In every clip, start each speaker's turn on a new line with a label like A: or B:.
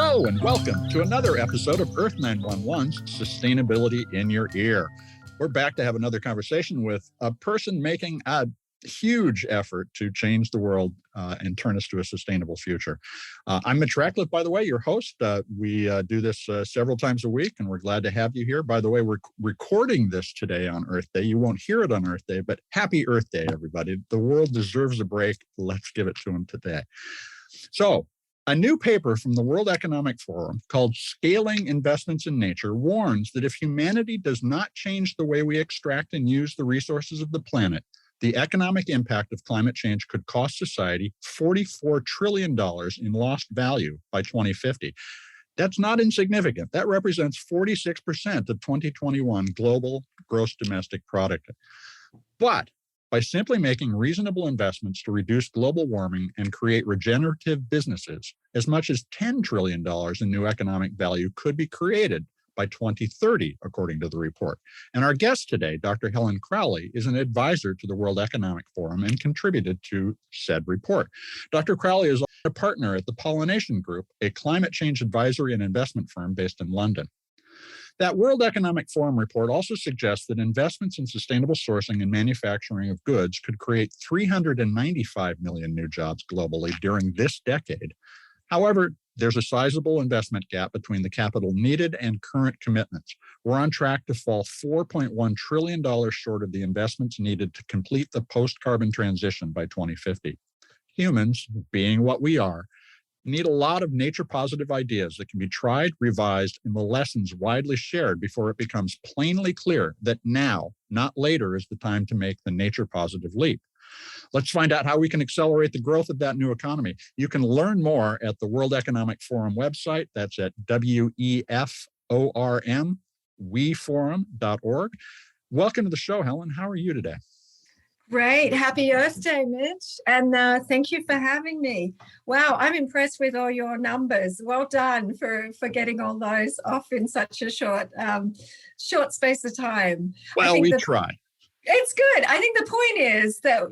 A: Hello and welcome to another episode of Earth911's Sustainability in Your Ear. We're back to have another conversation with a person making a huge effort to change the world and turn us to a sustainable future. I'm Mitch Ratcliffe, by the way, your host. We do this several times a week, and we're glad to have you here. By the way, we're recording this today on Earth Day. You won't hear it on Earth Day, but happy Earth Day, everybody. The world deserves a break. Let's give it to them today. So, a new paper from the World Economic Forum called Scaling Investments in Nature warns that if humanity does not change the way we extract and use the resources of the planet, the economic impact of climate change could cost society $44 trillion in lost value by 2050. That's not insignificant. That represents 46% of 2021 global gross domestic product. But by simply making reasonable investments to reduce global warming and create regenerative businesses, as much as $10 trillion in new economic value could be created by 2030, according to the report. And our guest today, Dr. Helen Crowley, is an advisor to the World Economic Forum and contributed to said report. Dr. Crowley is a partner at the Pollination Group, a climate change advisory and investment firm based in London. That World Economic Forum report also suggests that investments in sustainable sourcing and manufacturing of goods could create 395 million new jobs globally during this decade. However, there's a sizable investment gap between the capital needed and current commitments. We're on track to fall $4.1 trillion short of the investments needed to complete the post-carbon transition by 2050. Humans, being what we are, need a lot of nature-positive ideas that can be tried, revised, and the lessons widely shared before it becomes plainly clear that now, not later, is the time to make the nature-positive leap. Let's find out how we can accelerate the growth of that new economy. You can learn more at the World Economic Forum website. That's at WEFORM, weforum.org. Welcome to the show, Helen. How are you today?
B: Great. Happy Earth Day, Mitch. And thank you for having me. Wow, I'm impressed with all your numbers. Well done for getting all those off in such a short space of time.
A: Well, we try.
B: It's good. I think the point is that,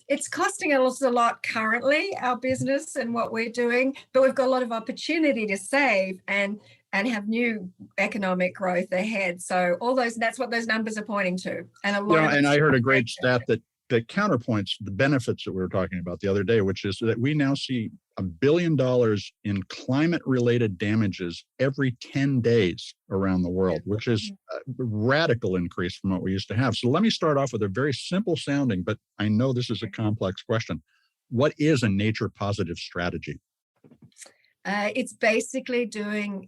B: it's costing us a lot currently, our business and what we're doing, but we've got a lot of opportunity to save and have new economic growth ahead. So that's what those numbers are pointing to. And
A: I heard a great stat that counterpoints the benefits that we were talking about the other day, which is that we now see $1 billion in climate-related damages every 10 days around the world, which is a radical increase from what we used to have. So let me start off with a very simple sounding, but I know this is a complex question. What is a nature-positive strategy?
B: It's basically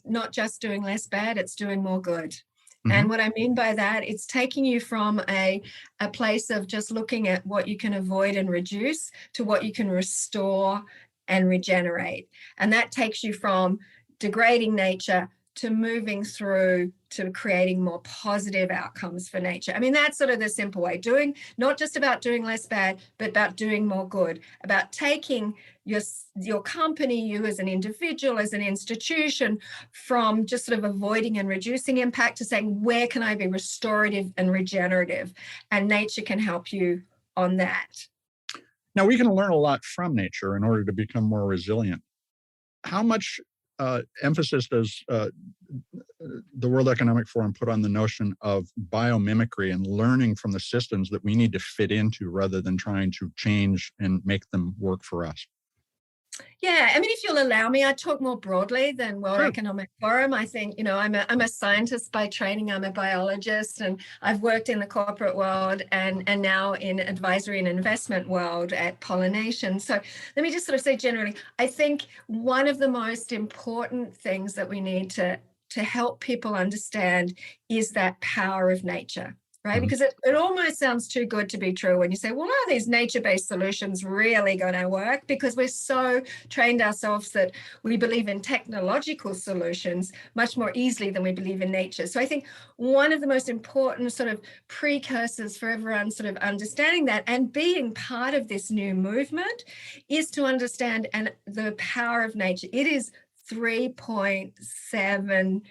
B: not just doing less bad, it's doing more good. Mm-hmm. And what I mean by that, it's taking you from a place of just looking at what you can avoid and reduce to what you can restore and regenerate. And that takes you from degrading nature to moving through to creating more positive outcomes for nature. I mean, that's sort of the simple way. Not just about doing less bad, but about doing more good, about taking your company, you as an individual, as an institution, from just sort of avoiding and reducing impact to saying, where can I be restorative and regenerative? And nature can help you on that.
A: Now, we can learn a lot from nature in order to become more resilient. How much emphasis does the World Economic Forum put on the notion of biomimicry and learning from the systems that we need to fit into rather than trying to change and make them work for us?
B: Yeah, I mean, if you'll allow me, I talk more broadly than World Economic Forum. I think, I'm a scientist by training. I'm a biologist, and I've worked in the corporate world and now in advisory and investment world at Pollination. So let me just sort of say generally, I think one of the most important things that we need to help people understand is that power of nature. Right? Mm-hmm. Because it almost sounds too good to be true when you say, well, are these nature-based solutions really going to work? Because we're so trained ourselves that we believe in technological solutions much more easily than we believe in nature. So I think one of the most important sort of precursors for everyone sort of understanding that and being part of this new movement is to understand the power of nature. It is 3.7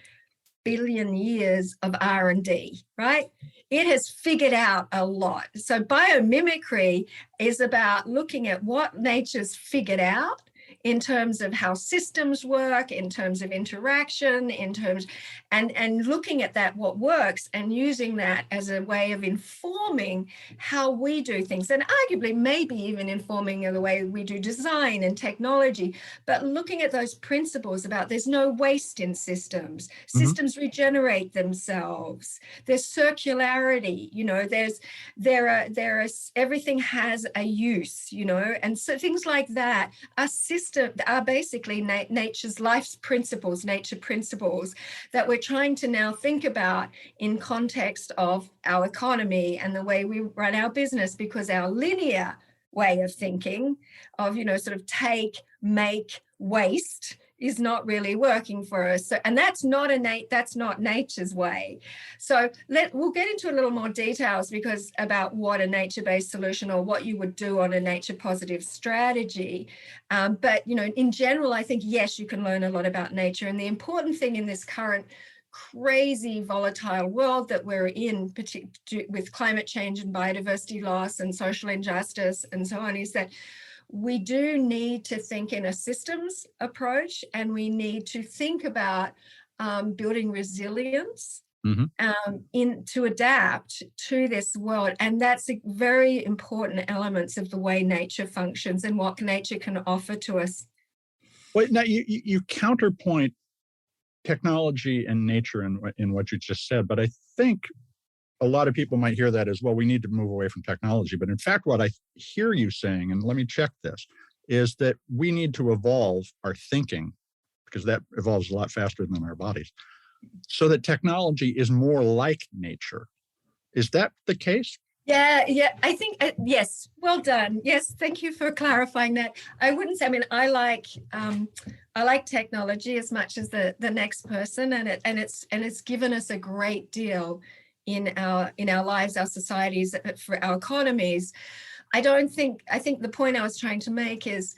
B: billion years of R&D, right? It has figured out a lot. So biomimicry is about looking at what nature's figured out in terms of how systems work, in terms of interaction, in terms, and looking at that, what works, and using that as a way of informing how we do things, and arguably maybe even informing the way we do design and technology, but looking at those principles about there's no waste in systems. Systems regenerate themselves. There's circularity, you know, everything has a use, you know, and so things like that are basically nature's life's principles, nature principles that we're trying to now think about in context of our economy and the way we run our business, because our linear way of thinking of, you know, sort of take, make, waste is not really working for us. So, and that's not nature's way. So we'll get into a little more details about what a nature-based solution or what you would do on a nature positive strategy. But, you know, in general, I think, yes, you can learn a lot about nature. And the important thing in this current crazy volatile world that we're in, particularly with climate change and biodiversity loss and social injustice and so on, is that we do need to think in a systems approach, and we need to think about building resilience to adapt to this world. And that's a very important elements of the way nature functions and what nature can offer to us.
A: Well, now you counterpoint technology and nature in what you just said, but I think a lot of people might hear that as, well, we need to move away from technology. But in fact, what I hear you saying, and let me check this, is that we need to evolve our thinking, because that evolves a lot faster than our bodies, so that technology is more like nature. Is that the case?
B: Yeah, I think, yes, well done. Yes, thank you for clarifying that. I wouldn't say, I mean, I like technology as much as the next person, and it's given us a great deal in our lives, our societies, for our economies. I think the point I was trying to make is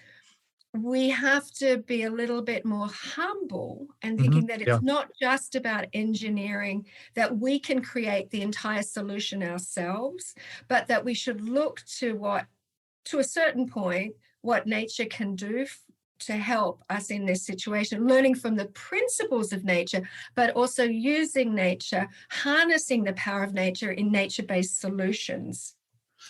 B: we have to be a little bit more humble and thinking that it's not just about engineering, that we can create the entire solution ourselves, but that we should look to a certain point, what nature can do to help us in this situation, learning from the principles of nature, but also using nature, harnessing the power of nature in nature-based solutions.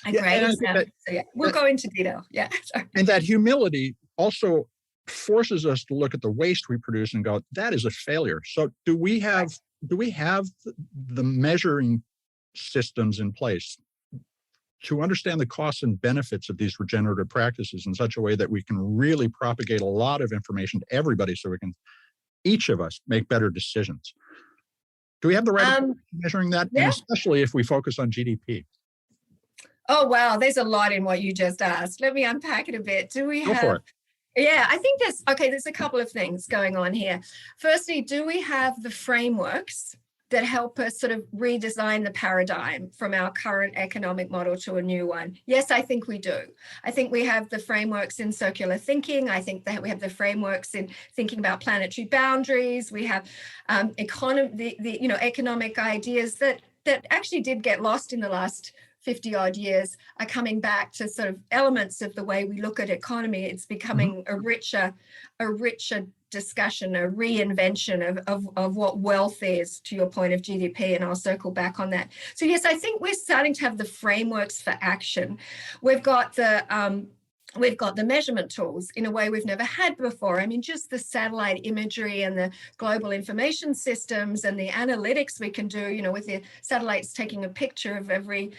B: We'll go into detail. Yeah.
A: And that humility also forces us to look at the waste we produce and go, that is a failure. So do we have the measuring systems in place to understand the costs and benefits of these regenerative practices in such a way that we can really propagate a lot of information to everybody, so we can, each of us, make better decisions? Do we have the right approach to measuring that? Yeah. And especially if we focus on GDP.
B: Oh, wow. There's a lot in what you just asked. Let me unpack it a bit. Do we
A: Go for it.
B: Yeah, I think there's a couple of things going on here. Firstly, do we have the frameworks that help us sort of redesign the paradigm from our current economic model to a new one? Yes, I think we do. I think we have the frameworks in circular thinking. I think that we have the frameworks in thinking about planetary boundaries. We have economic ideas that actually did get lost in the last 50 odd years are coming back to sort of elements of the way we look at economy. It's becoming a richer discussion, a reinvention of what wealth is, to your point of GDP, and I'll circle back on that. So yes, I think we're starting to have the frameworks for action. We've got the measurement tools in a way we've never had before. I mean, just the satellite imagery and the global information systems and the analytics we can do, with the satellites taking a picture of every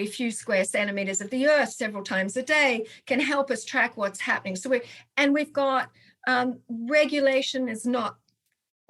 B: few square centimeters of the Earth several times a day, can help us track what's happening. So we've got regulation is not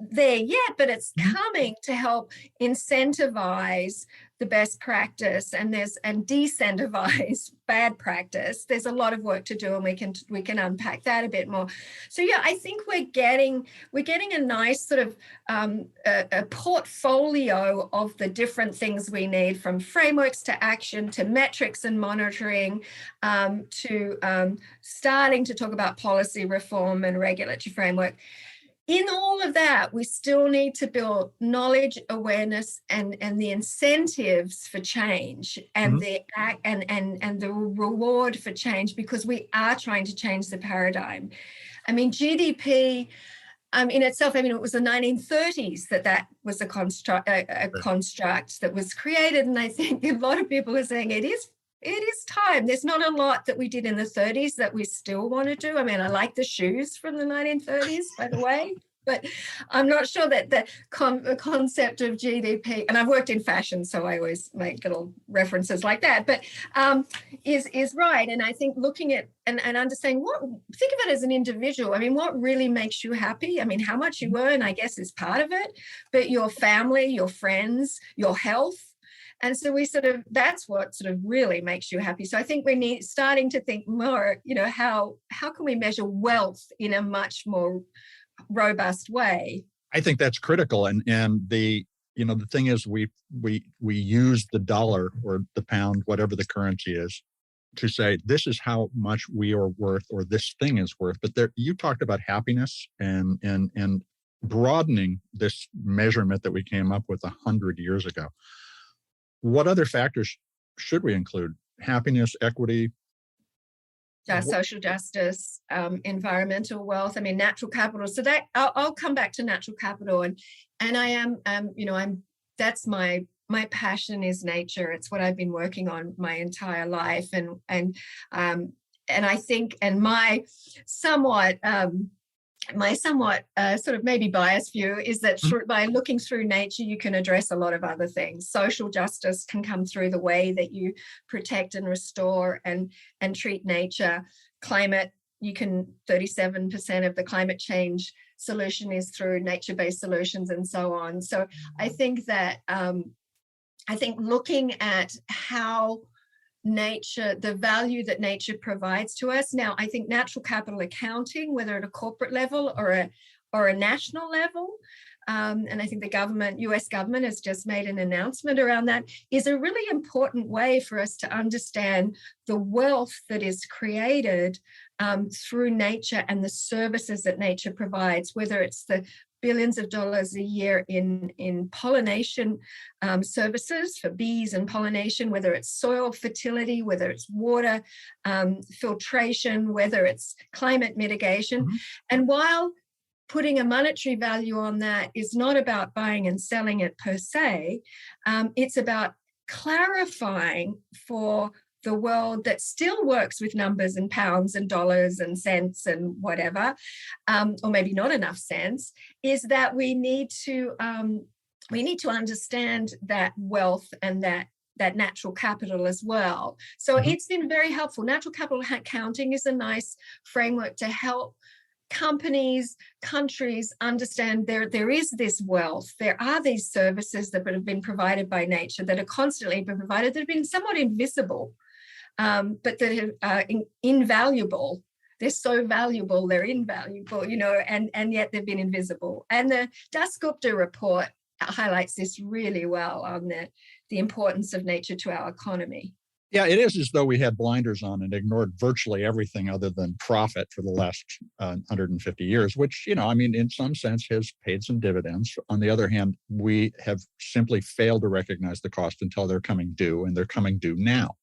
B: there yet, but it's coming to help incentivize the best practice and decentivize bad practice. There's a lot of work to do, and we can unpack that a bit more. So yeah, I think we're getting a nice sort of a portfolio of the different things we need, from frameworks to action to metrics and monitoring, to starting to talk about policy reform and regulatory framework. In all of that, we still need to build knowledge, awareness, and the incentives for change, and the reward for change, because we are trying to change the paradigm. I mean, GDP in itself, I mean, it was the 1930s that was a construct that was created. And I think a lot of people are saying it is time. There's not a lot that we did in the 30s that we still want to do. I mean, I like the shoes from the 1930s, by the way, but I'm not sure that the concept of GDP, and I've worked in fashion, so I always make little references like that, but is right. And I think looking at and understanding think of it as an individual. I mean, what really makes you happy? I mean, how much you earn, I guess, is part of it, but your family, your friends, your health. And so that's what sort of really makes you happy. So I think we starting to think more, how can we measure wealth in a much more robust way?
A: I think that's critical. And the thing is we use the dollar or the pound, whatever the currency is, to say this is how much we are worth or this thing is worth. But you talked about happiness and broadening this measurement that we came up with 100 years ago. What other factors should we include? Happiness, equity,
B: social justice, environmental wealth. I mean, natural capital. So that I'll come back to natural capital, and I am, that's my passion is nature. It's what I've been working on my entire life, and I think, and my somewhat sort of maybe biased view is that by looking through nature, you can address a lot of other things. Social justice can come through the way that you protect and restore and treat nature. Climate, 37% of the climate change solution is through nature-based solutions and so on. So I think that, looking at how nature, the value that nature provides to us. Now, I think natural capital accounting, whether at a corporate level or a national level, and I think the US government has just made an announcement around that, is a really important way for us to understand the wealth that is created through nature and the services that nature provides, whether it's the billions of dollars a year in pollination services for bees and pollination, whether it's soil fertility, whether it's water filtration, whether it's climate mitigation. Mm-hmm. And while putting a monetary value on that is not about buying and selling it per se, it's about clarifying for the world that still works with numbers and pounds and dollars and cents and whatever, or maybe not enough cents, is that we need to understand that wealth and that natural capital as well. So It's been very helpful. Natural capital accounting is a nice framework to help companies, countries understand there is this wealth. There are these services that have been provided by nature that are constantly been provided that have been somewhat invisible. But that are invaluable. They're so valuable, they're invaluable, and yet they've been invisible. And the Dasgupta report highlights this really well on the importance of nature to our economy.
A: Yeah, it is as though we had blinders on and ignored virtually everything other than profit for the last 150 years, which, in some sense has paid some dividends. On the other hand, we have simply failed to recognize the cost until they're coming due, and they're coming due now.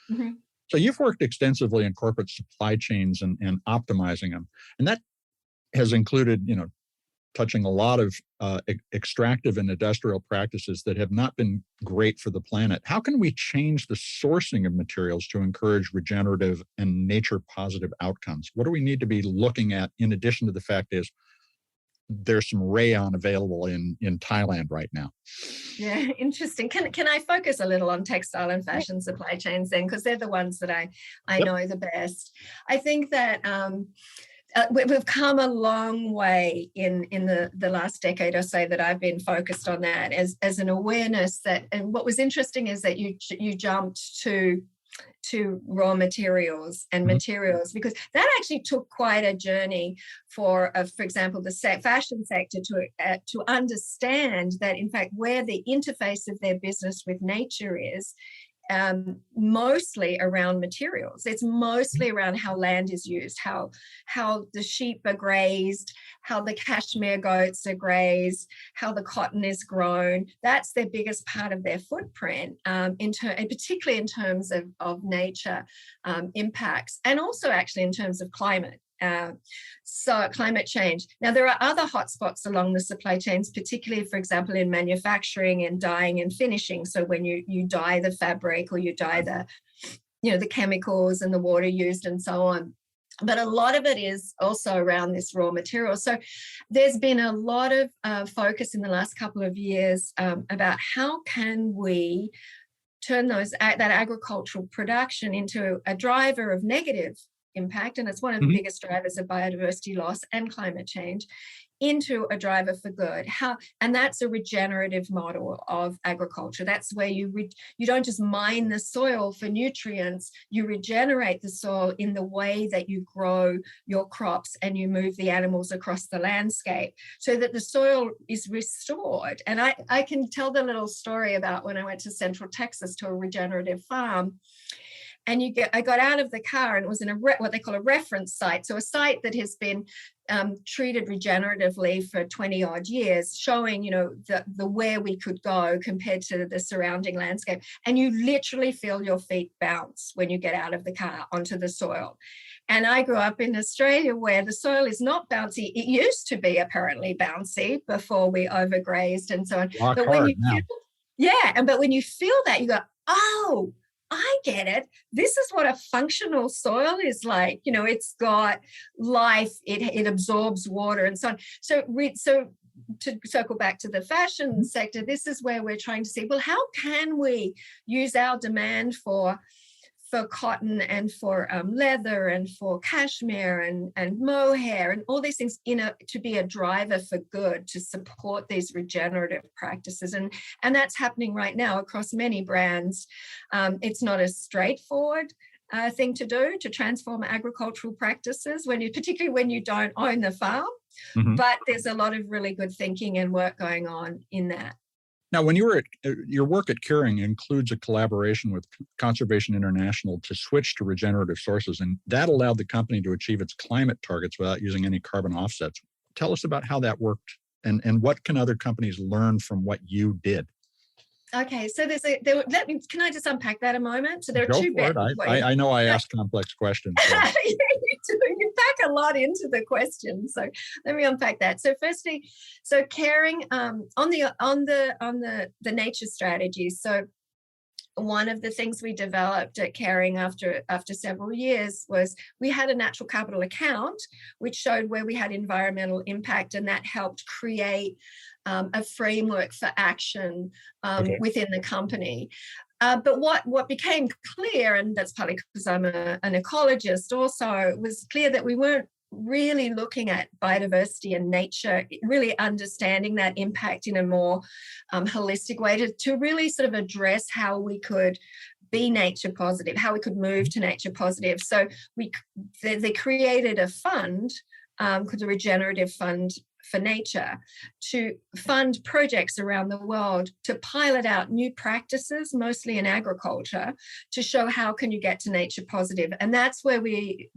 A: Mm-hmm. So you've worked extensively in corporate supply chains and optimizing them. And that has included, touching a lot of extractive and industrial practices that have not been great for the planet. How can we change the sourcing of materials to encourage regenerative and nature-positive outcomes? What do we need to be looking at in addition to the fact is there's some rayon available in Thailand right now?
B: Yeah, interesting. Can I focus a little on textile and fashion supply chains then? Because they're the ones that I know the best. I think that we've come a long way in the last decade or so that I've been focused on that as an awareness that, and what was interesting is that you jumped to raw materials and materials, because that actually took quite a journey for example, the fashion sector to understand that, in fact, where the interface of their business with nature is mostly around materials. It's mostly around how land is used, how the sheep are grazed, how the cashmere goats are grazed, how the cotton is grown. That's their biggest part of their footprint, and particularly in terms of nature impacts, and also actually in terms of climate. So climate change. Now, there are other hotspots along the supply chains, particularly, for example, in manufacturing and dyeing and finishing. So when you dye the fabric, or you dye the chemicals and the water used and so on. But a lot of it is also around this raw material. So there's been a lot of focus in the last couple of years about how can we turn that agricultural production into a driver of negative impact, and it's one of the biggest drivers of biodiversity loss and climate change, into a driver for good. And that's a regenerative model of agriculture. That's where you don't just mine the soil for nutrients, you regenerate the soil in the way that you grow your crops and you move the animals across the landscape so that the soil is restored. And I can tell the little story about when I went to Central Texas to a regenerative farm. And I got out of the car, and it was in what they call a reference site. So a site that has been treated regeneratively for 20 odd years, showing, the where we could go compared to the surrounding landscape. And you literally feel your feet bounce when you get out of the car onto the soil. And I grew up in Australia where the soil is not bouncy. It used to be apparently bouncy before we overgrazed and so on. But when you feel that, you go, oh, I get it. This is what a functional soil is like. It's got life. It absorbs water and so on. So to circle back to the fashion sector, this is where we're trying to see, well, how can we use our demand for cotton and for leather and for cashmere and mohair and all these things to be a driver for good, to support these regenerative practices. And that's happening right now across many brands. It's not a straightforward thing to do, to transform agricultural practices, particularly when you don't own the farm. But there's a lot of really good thinking and work going on in that.
A: Now, when you were your work at Kering includes a collaboration with Conservation International to switch to regenerative sources, and that allowed the company to achieve its climate targets without using any carbon offsets. Tell us about how that worked, and what can other companies learn from what you did?
B: Okay, so can I just unpack that a moment? So there are two
A: bits. I know I ask complex questions. So.
B: You pack a lot into the question, so let me unpack that. So firstly, Kering on the nature strategy. So one of the things we developed at Kering after several years was we had a natural capital account which showed where we had environmental impact, and that helped create a framework for action within the company. But what became clear, and that's partly because I'm an ecologist also, was clear that we weren't really looking at biodiversity and nature, really understanding that impact in a more holistic way to really sort of address how we could be nature positive, how we could move to nature positive. So they created a fund called the Regenerative Fund for Nature to fund projects around the world to pilot out new practices, mostly in agriculture, to show how can you get to nature positive. And that's where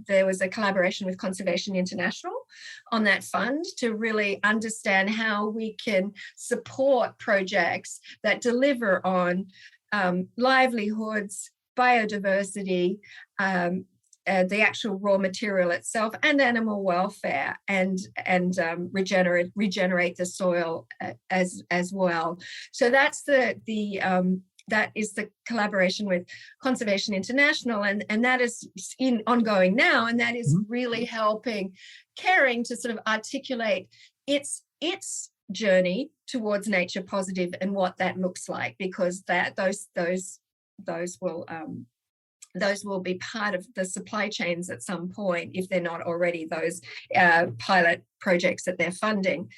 B: there was a collaboration with Conservation International on that fund to really understand how we can support projects that deliver on livelihoods, biodiversity, the actual raw material itself, and animal welfare, and regenerate the soil as well. So that's that is the collaboration with Conservation International, and that is ongoing now, and that is really helping Kering to sort of articulate its journey towards nature positive and what that looks like, because those will be part of the supply chains at some point, if they're not already those pilot projects that they're funding.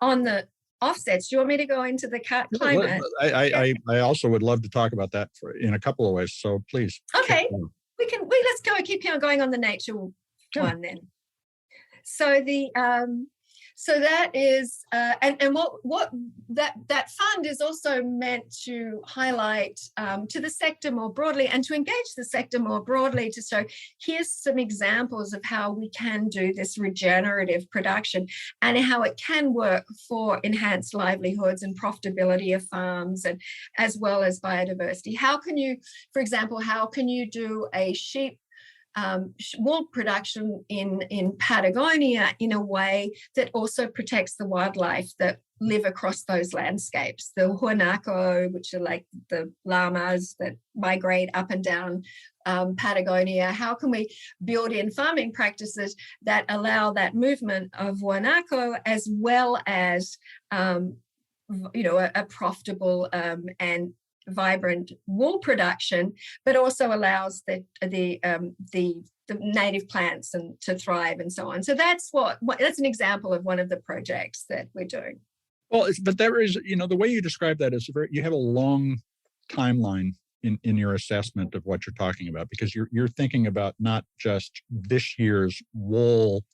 B: On the offsets, do you want me to go into the climate?
A: I also would love to talk about that in a couple of ways, so please.
B: Okay, let's keep going on the nature one then. So so that is, and what that fund is also meant to highlight to the sector more broadly, and to engage the sector more broadly, to show here's some examples of how we can do this regenerative production and how it can work for enhanced livelihoods and profitability of farms, and as well as biodiversity. For example, how can you do a sheep wool production in Patagonia in a way that also protects the wildlife that live across those landscapes. The huanaco, which are like the llamas that migrate up and down Patagonia. How can we build in farming practices that allow that movement of huanaco as well as a profitable and vibrant wool production, but also allows the native plants and to thrive and so on. So that's that's an example of one of the projects that we're doing.
A: Well, but there is, the way you describe that is you have a long timeline in your assessment of what you're talking about, because you're thinking about not just this year's wool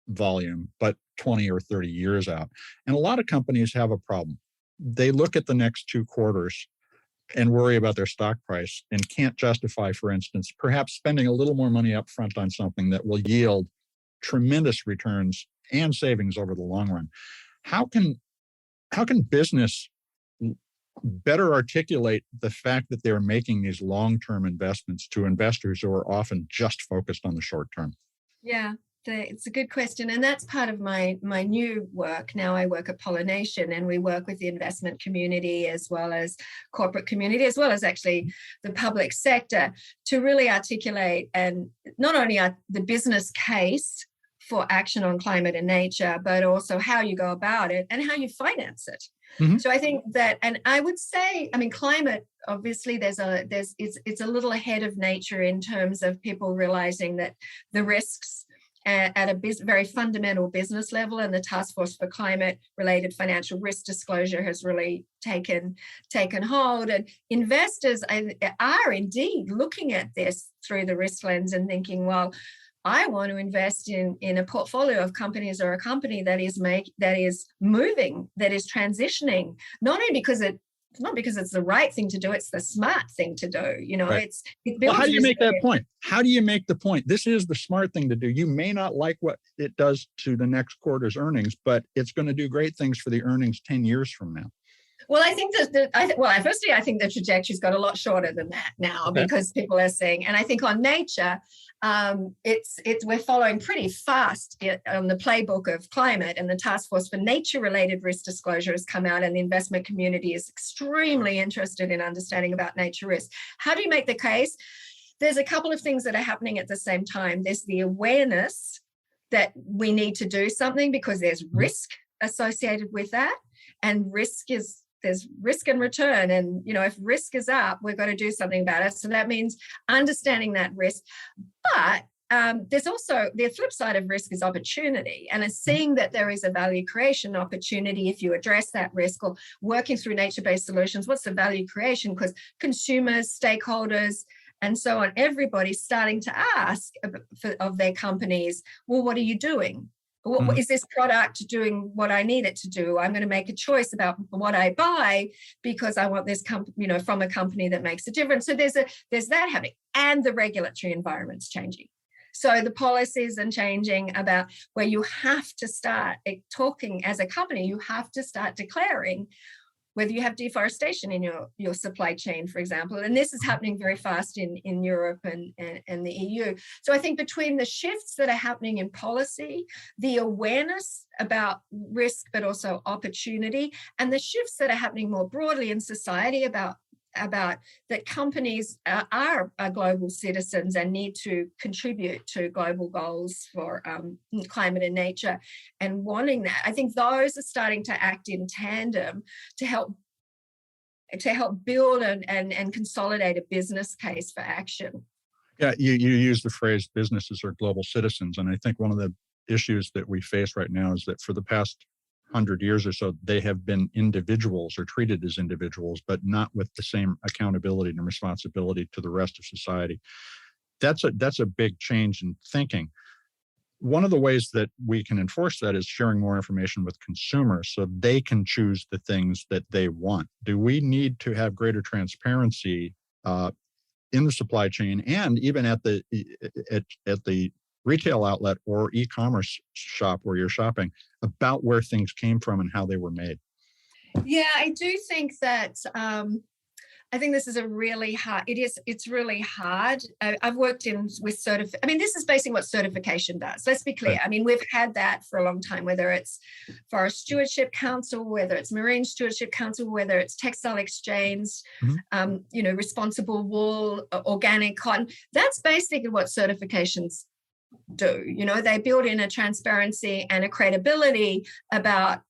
A: volume, but 20 or 30 years out. And a lot of companies have a problem. They look at the next 2 quarters and worry about their stock price and can't justify, for instance, perhaps spending a little more money up front on something that will yield tremendous returns and savings over the long run. How can business better articulate the fact that they're making these long-term investments to investors who are often just focused on the short term?
B: Yeah. It's a good question. And that's part of my new work. Now I work at Pollination, and we work with the investment community as well as corporate community, as well as actually the public sector, to really articulate and not only the business case for action on climate and nature, but also how you go about it and how you finance it. Mm-hmm. So I think that, and I would say, climate, obviously it's a little ahead of nature in terms of people realizing that the risks at a very fundamental business level, and the Task Force for Climate-Related Financial Risk Disclosure has really taken hold. And investors are indeed looking at this through the risk lens and thinking, well, I want to invest in a portfolio of companies or a company that is moving, that is transitioning, not because it's the right thing to do, it's the smart thing to do. Right.
A: Well, how do you make that point? How do you make the point? This is the smart thing to do. You may not like what it does to the next quarter's earnings, but it's going to do great things for the earnings 10 years from now.
B: Well, I think firstly, I think the trajectory's got a lot shorter than that now, okay, because people are saying, and I think on nature, we're following pretty fast on the playbook of climate, and the Task Force for Nature-Related Risk Disclosure has come out, and the investment community is extremely interested in understanding about nature risk. How do you make the case? There's a couple of things that are happening at the same time. There's the awareness that we need to do something because there's risk associated with that, and there's risk and return. And, if risk is up, we've got to do something about it. So that means understanding that risk. But there's also the flip side of risk is opportunity. And it's seeing that there is a value creation opportunity if you address that risk, or working through nature-based solutions. What's the value creation? Because consumers, stakeholders, and so on, everybody's starting to ask of their companies, well, what are you doing? Is this product doing what I need it to do? I'm going to make a choice about what I buy because I want this from a company that makes a difference. So there's that happening, and the regulatory environment's changing. So the policies are changing about where you have to start talking as a company. You have to start declaring whether you have deforestation in your supply chain, for example. And this is happening very fast in Europe and the EU. So I think between the shifts that are happening in policy, the awareness about risk, but also opportunity, and the shifts that are happening more broadly in society about that companies are global citizens and need to contribute to global goals for climate and nature, and wanting that. I think those are starting to act in tandem to help build and consolidate a business case for action.
A: Yeah, you use the phrase businesses are global citizens. And I think one of the issues that we face right now is that for the past 100 years or so, they have been individuals or treated as individuals, but not with the same accountability and responsibility to the rest of society. That's a big change in thinking. One of the ways that we can enforce that is sharing more information with consumers so they can choose the things that they want. Do we need to have greater transparency in the supply chain and even at the retail outlet or e-commerce shop where you're shopping about where things came from and how they were made?
B: Yeah, I do think that I think this is a really hard, it's really hard. I've worked with I mean, this is basically what certification does. Let's be clear.
A: Right.
B: I mean, we've had that for a long time, whether it's Forest Stewardship Council, whether it's Marine Stewardship Council, whether it's Textile Exchange, responsible wool, organic cotton. That's basically what certifications do. They build in a transparency and a credibility about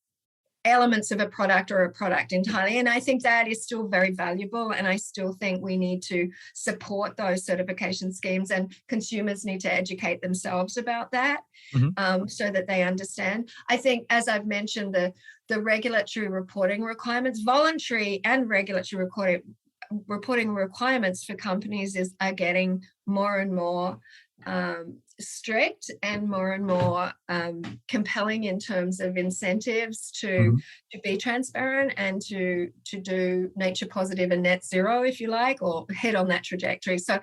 B: elements of a product or a product entirely. And I think that is still very valuable. And I still think we need to support those certification schemes, and consumers need to educate themselves about that so that they understand. I think, as I've mentioned, the regulatory reporting requirements, voluntary and regulatory reporting requirements for companies are getting more and more strict and more compelling in terms of incentives to be transparent and to do nature positive and net zero, if you like, or head on that trajectory. So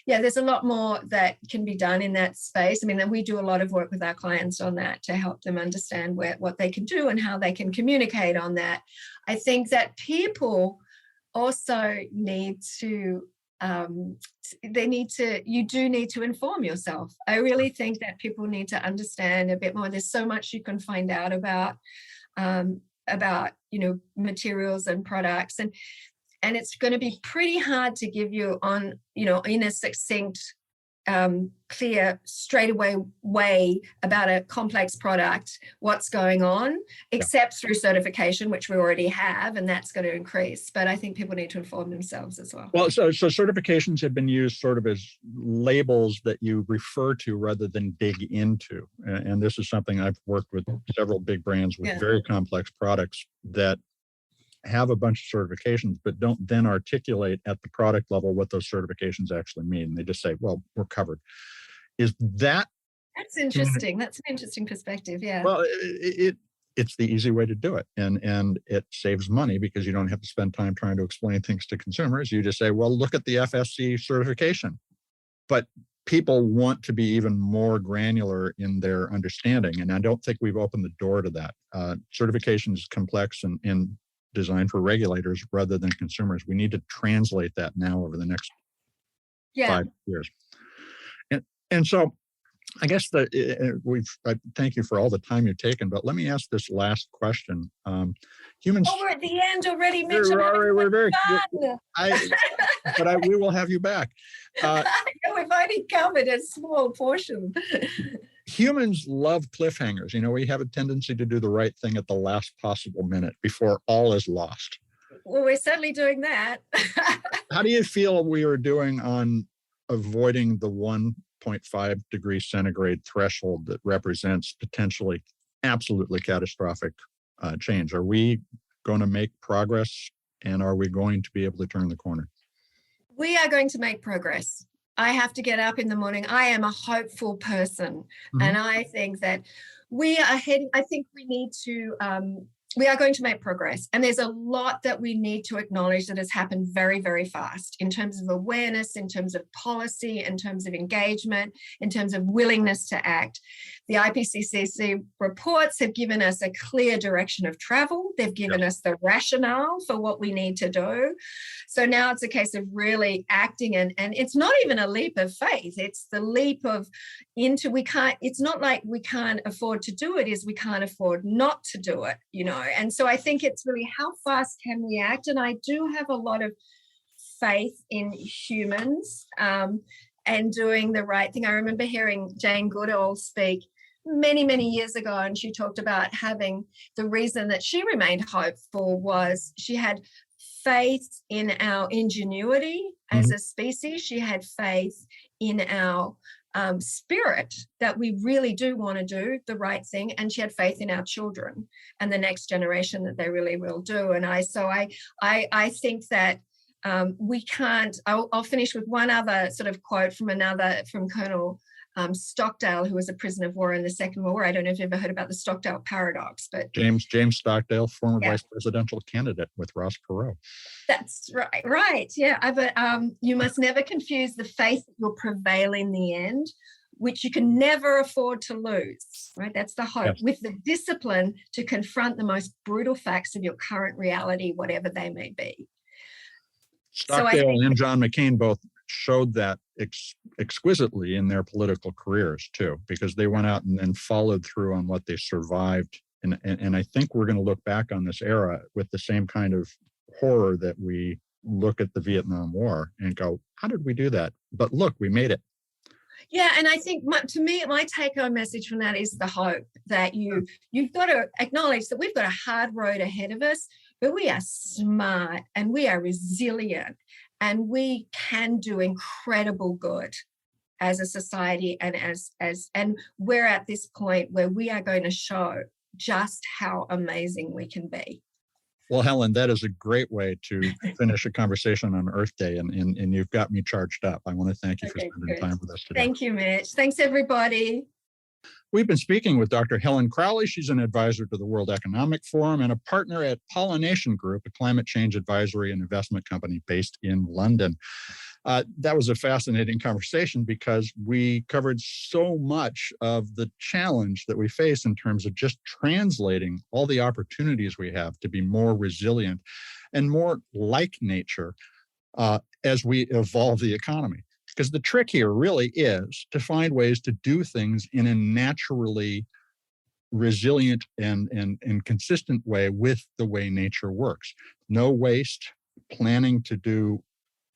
B: yeah, there's a lot more that can be done in that space. I mean, we do a lot of work with our clients on that to help them understand what they can do and how they can communicate on that. I think that people also need to you do need to inform yourself. I really think that people need to understand a bit more. There's so much you can find out about materials and products, and it's going to be pretty hard to give you in a succinct, clear, straightaway way about a complex product what's going on, except through certification, which we already have, and that's going to increase. But I think people need to inform themselves as well.
A: Well, so certifications have been used sort of as labels that you refer to rather than dig into. And this is something I've worked with several big brands with very complex products that have a bunch of certifications, but don't then articulate at the product level what those certifications actually mean. They just say, well, we're covered. Is that...
B: That's interesting. That's an interesting perspective, yeah.
A: Well, it's the easy way to do it. And it saves money because you don't have to spend time trying to explain things to consumers. You just say, well, look at the FSC certification. But people want to be even more granular in their understanding. And I don't think we've opened the door to that. Certification is complex and designed for regulators rather than consumers. We need to translate that now over the next 5 years. And so I guess I thank you for all the time you've taken, but let me ask this last question. Humans.
B: Oh, we're at the end already, Mitch.
A: We're very but we will have you back.
B: We've only covered a small portion.
A: Humans love cliffhangers. We have a tendency to do the right thing at the last possible minute before all is lost.
B: Well, we're certainly doing that.
A: How do you feel we are doing on avoiding the 1.5 degrees centigrade threshold that represents potentially absolutely catastrophic change? Are we going to make progress, and are we going to be able to turn the corner?
B: We are going to make progress. I have to get up in the morning. I am a hopeful person. And I think that we are heading, I think we need to, we are going to make progress. And there's a lot that we need to acknowledge that has happened very, very fast in terms of awareness, in terms of policy, in terms of engagement, in terms of willingness to act. The IPCC reports have given us a clear direction of travel. They've given us the rationale for what we need to do. So now it's a case of really acting, and it's not even a leap of faith. It's the leap of it's not like we can't afford to do it, is we can't afford not to do it, And so I think it's really how fast can we act? And I do have a lot of faith in humans and doing the right thing. I remember hearing Jane Goodall speak many, many years ago, and she talked about having the reason that she remained hopeful was she had faith in our ingenuity as a species. She had faith in our spirit that we really do want to do the right thing, and she had faith in our children and the next generation that they really will do. And I think that we can't. I'll finish with one other sort of quote from Colonel Stockdale, who was a prisoner of war in the Second World War. I don't know if you've ever heard about the Stockdale paradox, but
A: James Stockdale, former vice presidential candidate with Ross Perot.
B: That's right. Yeah, but you must never confuse the faith that will prevail in the end, which you can never afford to lose. Right, that's the hope, with the discipline to confront the most brutal facts of your current reality, whatever they may be. So I
A: Stockdale
B: think,
A: and John McCain both showed that exquisitely in their political careers too, because they went out and then followed through on what they survived. And I think we're going to look back on this era with the same kind of horror that we look at the Vietnam War and go, how did we do that? But look, we made it.
B: yeah, and I think to me, my take-home message from that is the hope that you've got to acknowledge that we've got a hard road ahead of us, but we are smart and we are resilient and we can do incredible good as a society, and and we're at this point where we are going to show just how amazing we can be.
A: Well, Helen, that is a great way to finish a conversation on Earth Day, and you've got me charged up. I want to thank you for spending time with us today.
B: Thank you, Mitch. Thanks, everybody.
A: We've been speaking with Dr. Helen Crowley. She's an advisor to the World Economic Forum and a partner at Pollination Group, a climate change advisory and investment company based in London. That was a fascinating conversation because we covered so much of the challenge that we face in terms of just translating all the opportunities we have to be more resilient and more like nature as we evolve the economy. Because the trick here really is to find ways to do things in a naturally resilient and consistent way with the way nature works. No waste, planning to do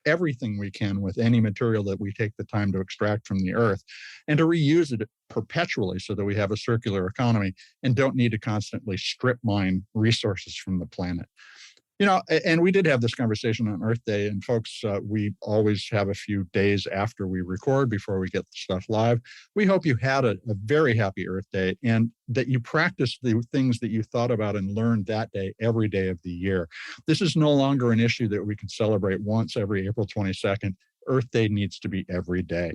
A: everything we can with any material that we take the time to extract from the earth, and to reuse it perpetually so that we have a circular economy and don't need to constantly strip mine resources from the planet. You know, and we did have this conversation on Earth Day, and folks, we always have a few days after we record before we get the stuff live. We hope you had a very happy Earth Day and that you practiced the things that you thought about and learned that day every day of the year. This is no longer an issue that we can celebrate once every April 22nd. Earth Day needs to be every day.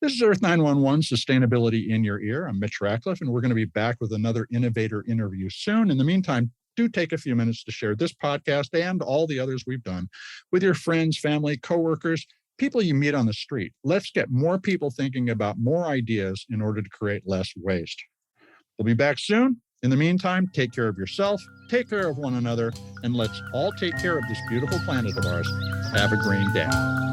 A: This is Earth 911, Sustainability in Your Ear. I'm Mitch Ratcliffe, and we're going to be back with another innovator interview soon. In the meantime, do take a few minutes to share this podcast and all the others we've done with your friends, family, coworkers, people you meet on the street. Let's get more people thinking about more ideas in order to create less waste. We'll be back soon. In the meantime, take care of yourself, take care of one another, and let's all take care of this beautiful planet of ours. Have a green day.